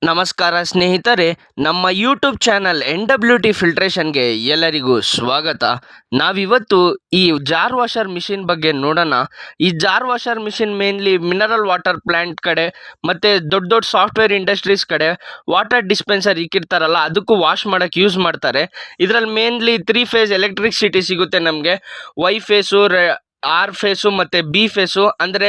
ನಮಸ್ಕಾರ ಸ್ನೇಹಿತರೆ, ನಮ್ಮ ಯೂಟ್ಯೂಬ್ ಚಾನಲ್ NWT ಫಿಲ್ಟ್ರೇಷನ್ಗೆ ಎಲ್ಲರಿಗೂ ಸ್ವಾಗತ. ನಾವಿವತ್ತು ಈ ಜಾರ್ ವಾಷರ್ ಮಿಷಿನ್ ಬಗ್ಗೆ ನೋಡೋಣ. ಈ jar washer machine mainly mineral water plant ಕಡೆ ಮತ್ತು ದೊಡ್ಡ ದೊಡ್ಡ ಸಾಫ್ಟ್ವೇರ್ ಇಂಡಸ್ಟ್ರೀಸ್ ಕಡೆ ವಾಟರ್ ಡಿಸ್ಪೆನ್ಸರ್ ಇಕ್ಕಿರ್ತಾರಲ್ಲ, ಅದಕ್ಕೂ ವಾಶ್ ಮಾಡೋಕ್ಕೆ ಯೂಸ್ ಮಾಡ್ತಾರೆ. ಇದರಲ್ಲಿ ಮೇನ್ಲಿ 3 ಫೇಸ್ ಎಲೆಕ್ಟ್ರಿಸಿಟಿ ಸಿಗುತ್ತೆ ನಮಗೆ. ವೈ ಫೇಸು, ಆರ್ ಫೇಸು ಮತ್ತು ಬಿ ಫೇಸು. ಅಂದರೆ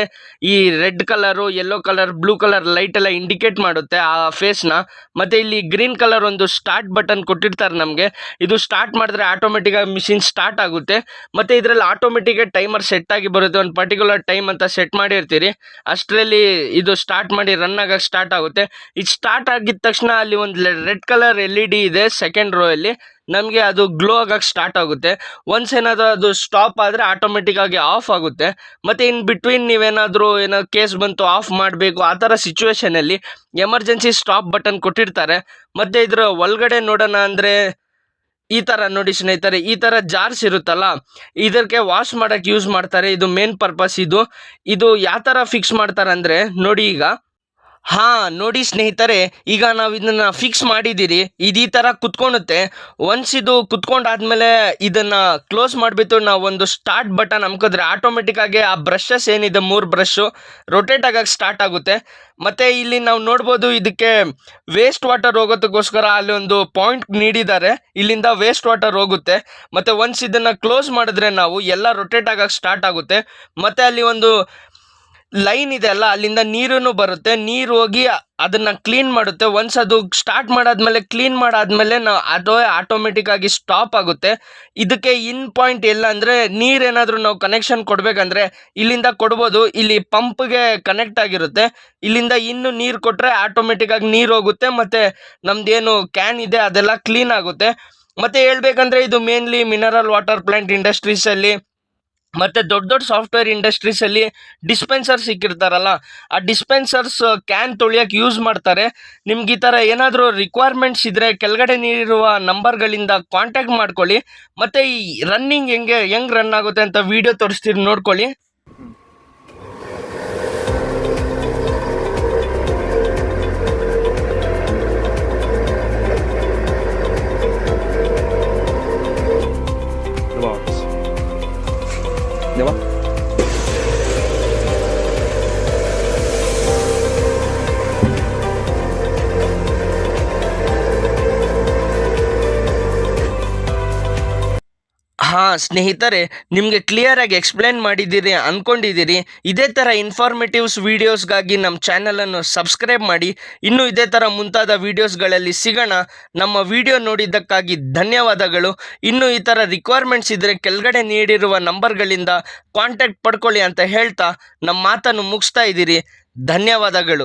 ಈ red colour, yellow colour, blue colour light ಎಲ್ಲ ಇಂಡಿಕೇಟ್ ಮಾಡುತ್ತೆ ಆ ಫೇಸ್ನ. ಮತ್ತು ಇಲ್ಲಿ ಗ್ರೀನ್ ಕಲರ್ ಒಂದು ಸ್ಟಾರ್ಟ್ ಬಟನ್ ಕೊಟ್ಟಿರ್ತಾರೆ ನಮಗೆ. ಇದು ಸ್ಟಾರ್ಟ್ ಮಾಡಿದ್ರೆ ಆಟೋಮೆಟಿಕ್ಕಾಗಿ ಮಿಷಿನ್ ಸ್ಟಾರ್ಟ್ ಆಗುತ್ತೆ. ಮತ್ತು ಇದರಲ್ಲಿ ಆಟೋಮೆಟಿಕ್ಕಾಗಿ ಟೈಮರ್ ಸೆಟ್ ಆಗಿ ಬರುತ್ತೆ. ಒಂದು ಪರ್ಟಿಕ್ಯುಲರ್ ಟೈಮ್ ಅಂತ ಸೆಟ್ ಮಾಡಿರ್ತೀರಿ, ಅಷ್ಟರಲ್ಲಿ ಇದು ಸ್ಟಾರ್ಟ್ ಮಾಡಿ ರನ್ ಆಗಕ್ಕೆ ಸ್ಟಾರ್ಟ್ ಆಗುತ್ತೆ. ಇದು ಸ್ಟಾರ್ಟ್ ಆಗಿದ ತಕ್ಷಣ ಅಲ್ಲಿ ಒಂದು ರೆಡ್ ಕಲರ್ LED ಇದೆ ಸೆಕೆಂಡ್ ರೋ ಅಲ್ಲಿ. ನಮಗೆ ಅದು ಗ್ಲೋ ಆಗಕ್ಕೆ ಸ್ಟಾರ್ಟ್ ಆಗುತ್ತೆ. ಒನ್ಸ್ ಏನಾದರೂ ಅದು ಸ್ಟಾಪ್ ಆದರೆ ಆಟೋಮೆಟಿಕ್ಕಾಗಿ ಆಫ್ ಆಗುತ್ತೆ. ಮತ್ತು ಇನ್ ಬಿಟ್ವೀನ್ ನೀವೇನಾದರೂ ಕೇಸ್ ಬಂತು ಆಫ್ ಮಾಡಬೇಕು, ಆ ಥರ ಸಿಚುವೇಷನಲ್ಲಿ ಎಮರ್ಜೆನ್ಸಿ ಸ್ಟಾಪ್ ಬಟನ್ ಕೊಟ್ಟಿರ್ತಾರೆ. ಮತ್ತು ಇದರ ಒಳಗಡೆ ನೋಡೋಣ ಅಂದರೆ ಈ ಥರ ನೋಡಿ ಸ್ನೇಹಿತರೆ, ಈ ಥರ ಜಾರ್ಸ್ ಇರುತ್ತಲ್ಲ, ಇದಕ್ಕೆ ವಾಶ್ ಮಾಡೋಕ್ಕೆ ಯೂಸ್ ಮಾಡ್ತಾರೆ. ಇದು ಮೇನ್ ಪರ್ಪಸ್. ಇದು ಯಾವ ಥರ ಫಿಕ್ಸ್ ಮಾಡ್ತಾರೆ ಅಂದರೆ ನೋಡಿ, ಈಗ ನೋಡಿ ಸ್ನೇಹಿತರೆ, ಈಗ ನಾವು ಇದನ್ನು ಫಿಕ್ಸ್ ಮಾಡಿದ್ದೀರಿ. ಇದು ಈ ಥರ ಕುತ್ಕೊಳುತ್ತೆ. ಒನ್ಸ್ ಇದು ಕುತ್ಕೊಂಡಾದ್ಮೇಲೆ ಇದನ್ನು ಕ್ಲೋಸ್ ಮಾಡಿಬಿಟ್ಟು ನಾವು ಒಂದು ಸ್ಟಾರ್ಟ್ ಬಟನ್ ಅಮ್ಕಿದ್ರೆ ಆಟೋಮೆಟಿಕ್ಕಾಗಿ ಆ ಬ್ರಷಸ್ ಏನಿದೆ 3 ಬ್ರಷು ರೊಟೇಟ್ ಆಗಕ್ಕೆ ಸ್ಟಾರ್ಟ್ ಆಗುತ್ತೆ. ಮತ್ತು ಇಲ್ಲಿ ನಾವು ನೋಡ್ಬೋದು, ಇದಕ್ಕೆ ವೇಸ್ಟ್ ವಾಟರ್ ಹೋಗೋದಕ್ಕೋಸ್ಕರ ಅಲ್ಲಿ ಒಂದು ಪಾಯಿಂಟ್ ನೀಡಿದ್ದಾರೆ. ಇಲ್ಲಿಂದ ವೇಸ್ಟ್ ವಾಟರ್ ಹೋಗುತ್ತೆ. ಮತ್ತು ಒನ್ಸ್ ಇದನ್ನು ಕ್ಲೋಸ್ ಮಾಡಿದ್ರೆ ನಾವು ಎಲ್ಲ ರೊಟೇಟ್ ಆಗಕ್ಕೆ ಸ್ಟಾರ್ಟ್ ಆಗುತ್ತೆ. ಮತ್ತು ಅಲ್ಲಿ ಒಂದು ಲೈನ್ ಇದೆ ಅಲ್ಲ, ಅಲ್ಲಿಂದ ನೀರು ಬರುತ್ತೆ. ನೀರು ಹೋಗಿ ಅದನ್ನು ಕ್ಲೀನ್ ಮಾಡುತ್ತೆ. ಒನ್ಸ್ ಅದು ಸ್ಟಾರ್ಟ್ ಮಾಡಾದ್ಮೇಲೆ, ಕ್ಲೀನ್ ಮಾಡಾದ್ಮೇಲೆ ಅದು ಆಟೋಮೆಟಿಕ್ಕಾಗಿ ಸ್ಟಾಪ್ ಆಗುತ್ತೆ. ಇದಕ್ಕೆ ಇನ್ ಪಾಯಿಂಟ್ ಎಲ್ಲ ಅಂದರೆ, ನೀರೇನಾದರೂ ನಾವು ಕನೆಕ್ಷನ್ ಕೊಡಬೇಕಂದ್ರೆ ಇಲ್ಲಿಂದ ಕೊಡ್ಬೋದು. ಇಲ್ಲಿ ಪಂಪ್ಗೆ ಕನೆಕ್ಟ್ ಆಗಿರುತ್ತೆ. ಇಲ್ಲಿಂದ ಇನ್ನು ನೀರು ಕೊಟ್ಟರೆ ಆಟೋಮೆಟಿಕ್ಕಾಗಿ ನೀರು ಹೋಗುತ್ತೆ. ಮತ್ತು ನಮ್ಮದೇನು ಕ್ಯಾನ್ ಇದೆ ಅದೆಲ್ಲ ಕ್ಲೀನ್ ಆಗುತ್ತೆ. ಮತ್ತು ಹೇಳ್ಬೇಕಂದ್ರೆ ಇದು ಮೇನ್ಲಿ ಮಿನರಲ್ ವಾಟರ್ ಪ್ಲ್ಯಾಂಟ್ ಇಂಡಸ್ಟ್ರೀಸಲ್ಲಿ ಮತ್ತು ದೊಡ್ಡ ದೊಡ್ಡ ಸಾಫ್ಟ್ವೇರ್ ಇಂಡಸ್ಟ್ರೀಸಲ್ಲಿ ಡಿಸ್ಪೆನ್ಸರ್ಸ್ ಸಿಕ್ಕಿರ್ತಾರಲ್ಲ, ಆ ಡಿಸ್ಪೆನ್ಸರ್ಸ್ ಕ್ಯಾನ್ ತೊಳೆಯೋಕ್ಕೆ ಯೂಸ್ ಮಾಡ್ತಾರೆ. ನಿಮ್ಗೆ ಈ ಥರ ಏನಾದರೂ ರಿಕ್ವೈರ್ಮೆಂಟ್ಸ್ ಇದ್ದರೆ ಕೆಳಗಡೆ ನೀಡಿರುವ ನಂಬರ್ಗಳಿಂದ ಕಾಂಟ್ಯಾಕ್ಟ್ ಮಾಡ್ಕೊಳ್ಳಿ. ಮತ್ತು ಈ ರನ್ನಿಂಗ್ ಹೆಂಗೆ ರನ್ ಆಗುತ್ತೆ ಅಂತ ವಿಡಿಯೋ ತೋರಿಸ್ತೀರಿ, ನೋಡ್ಕೊಳ್ಳಿ. ಸ್ನೇಹಿತರೆ, ನಿಮಗೆ ಕ್ಲಿಯರಾಗಿ ಎಕ್ಸ್ಪ್ಲೇನ್ ಮಾಡಿದ್ದೀರಿ ಅಂದ್ಕೊಂಡಿದ್ದೀರಿ. ಇದೇ ಥರ ಇನ್ಫಾರ್ಮೇಟಿವ್ಸ್ ವೀಡಿಯೋಸ್ಗಾಗಿ ನಮ್ಮ ಚಾನಲನ್ನು ಸಬ್ಸ್ಕ್ರೈಬ್ ಮಾಡಿ. ಇನ್ನೂ ಇದೇ ಥರ ಮುಂತಾದ ವೀಡಿಯೋಸ್ಗಳಲ್ಲಿ ಸಿಗೋಣ. ನಮ್ಮ ವಿಡಿಯೋ ನೋಡಿದ್ದಕ್ಕಾಗಿ ಧನ್ಯವಾದಗಳು. ಇನ್ನೂ ಈ ಥರ ರಿಕ್ವೈರ್ಮೆಂಟ್ಸ್ ಇದ್ದರೆ ಕೆಳಗಡೆ ನೀಡಿರುವ ನಂಬರ್ಗಳಿಂದ ಕಾಂಟ್ಯಾಕ್ಟ್ ಪಡ್ಕೊಳ್ಳಿ ಅಂತ ಹೇಳ್ತಾ ನಮ್ಮ ಮಾತನ್ನು ಮುಗಿಸ್ತಾ ಇದ್ದೀರಿ. ಧನ್ಯವಾದಗಳು.